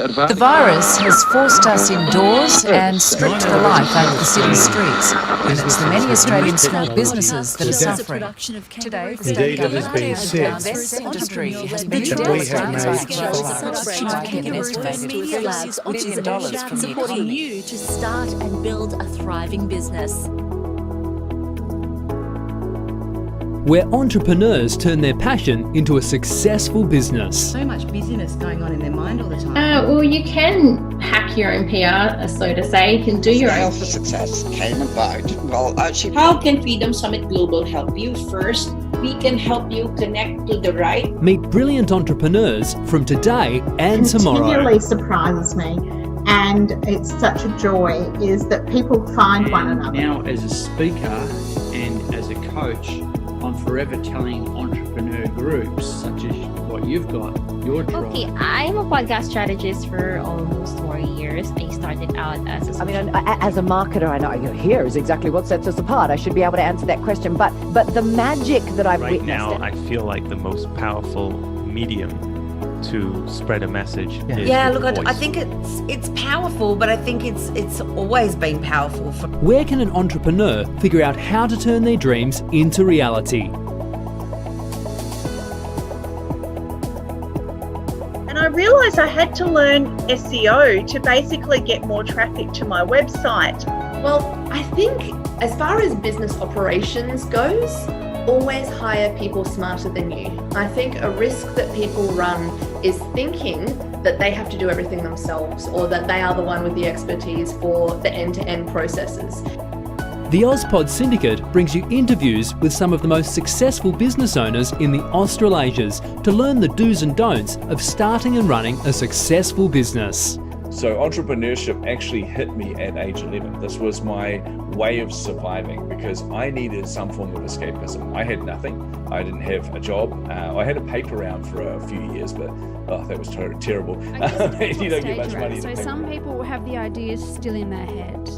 The virus has forced us indoors and stripped the life out of the city streets. And it's the many Australian small businesses that are suffering. Today, the state government has announced this industry has been supporting you to start and build a thriving business. Where entrepreneurs turn their passion into a successful business. So much busyness going on in their mind all the time. Well, you can hack your own PR, so to say. You can do your own. For success came about. Well, actually, how can Freedom Summit Global help you? First, we can help you connect to the right. Meet brilliant entrepreneurs from today and tomorrow. Continually surprises me, and it's such a joy, is that people find one another. Now, as a speaker and as a coach, I'm forever telling entrepreneur groups, such as what you've got, your tribe. Okay, I'm a podcast strategist for almost 4 years. I started out as a as a marketer, I know here is exactly what sets us apart. I should be able to answer that question. But the magic that I've witnessed. Right now, I feel like the most powerful medium to spread a message. I think it's powerful, but I think it's always been powerful. Where can an entrepreneur figure out how to turn their dreams into reality? And I realised I had to learn SEO to basically get more traffic to my website. Well, I think as far as business operations goes, always hire people smarter than you. I think a risk that people run is thinking that they have to do everything themselves, or that they are the one with the expertise for the end-to-end processes. The AusPod Syndicate brings you interviews with some of the most successful business owners in the Australasias to learn the do's and don'ts of starting and running a successful business. So entrepreneurship actually hit me at age 11. This was my way of surviving because I needed some form of escapism. I had nothing. I didn't have a job. I had a paper round for a few years, but that was terrible. You don't get much money. So some people have the ideas still in their head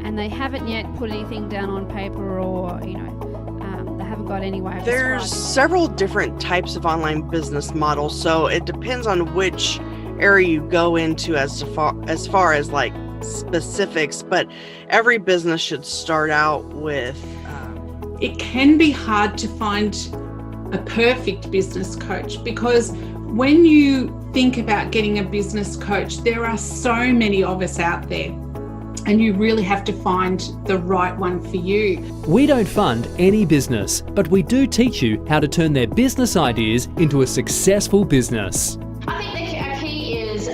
and they haven't yet put anything down on paper, or, they haven't got any way of There's describing. Several different types of online business models, so it depends on which area you go into as far as like specifics, but every business should start out with it can be hard to find a perfect business coach, because when you think about getting a business coach, there are so many of us out there, and you really have to find the right one for you. We don't fund any business, but we do teach you how to turn their business ideas into a successful business. I think the key is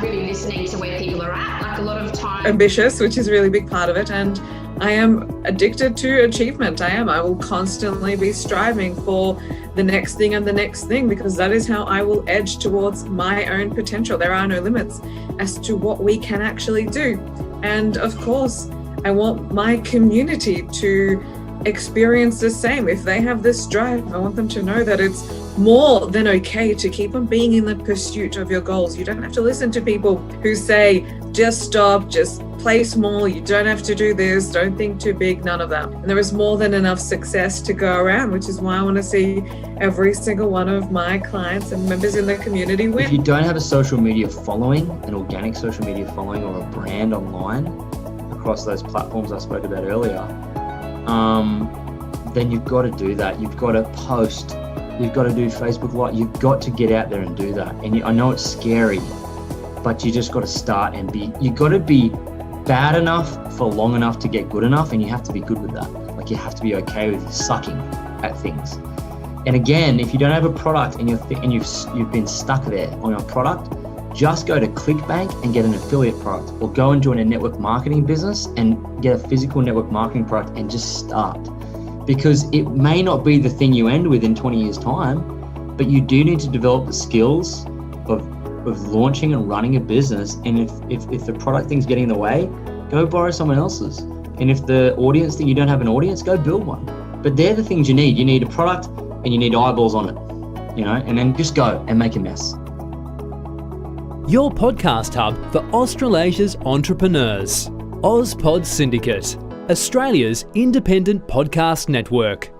really listening to where people are at. Like a lot of time. Ambitious, which is a really big part of it, and I am addicted to achievement. I will constantly be striving for the next thing and the next thing, because that is how I will edge towards my own potential. There are no limits as to what we can actually do. And of course, I want my community to experience the same. If they have this drive, I want them to know that it's more than okay to keep on being in the pursuit of your goals. You don't have to listen to people who say, just stop, just play small, you don't have to do this, don't think too big, none of that. And there is more than enough success to go around, which is why I want to see every single one of my clients and members in the community win. If you don't have a social media following, an organic social media following, or a brand online across those platforms I spoke about earlier, then you've got to do that. You've got to post, you've got to do Facebook Live, you've got to get out there and do that. And I know it's scary, but you just got to start and you got to be bad enough for long enough to get good enough, and you have to be good with that. Like, you have to be okay with sucking at things. And again, if you don't have a product and you've been stuck there on your product, just go to ClickBank and get an affiliate product, or go and join a network marketing business and get a physical network marketing product and just start. Because it may not be the thing you end with in 20 years time, but you do need to develop the skills of launching and running a business. And if the product thing's getting in the way, go borrow someone else's. And if the audience thing, you don't have an audience, go build one. But they're the things you need. You need a product and you need eyeballs on it, and then just go and make a mess. Your podcast hub for Australasia's entrepreneurs. AusPod Syndicate, Australia's independent podcast network.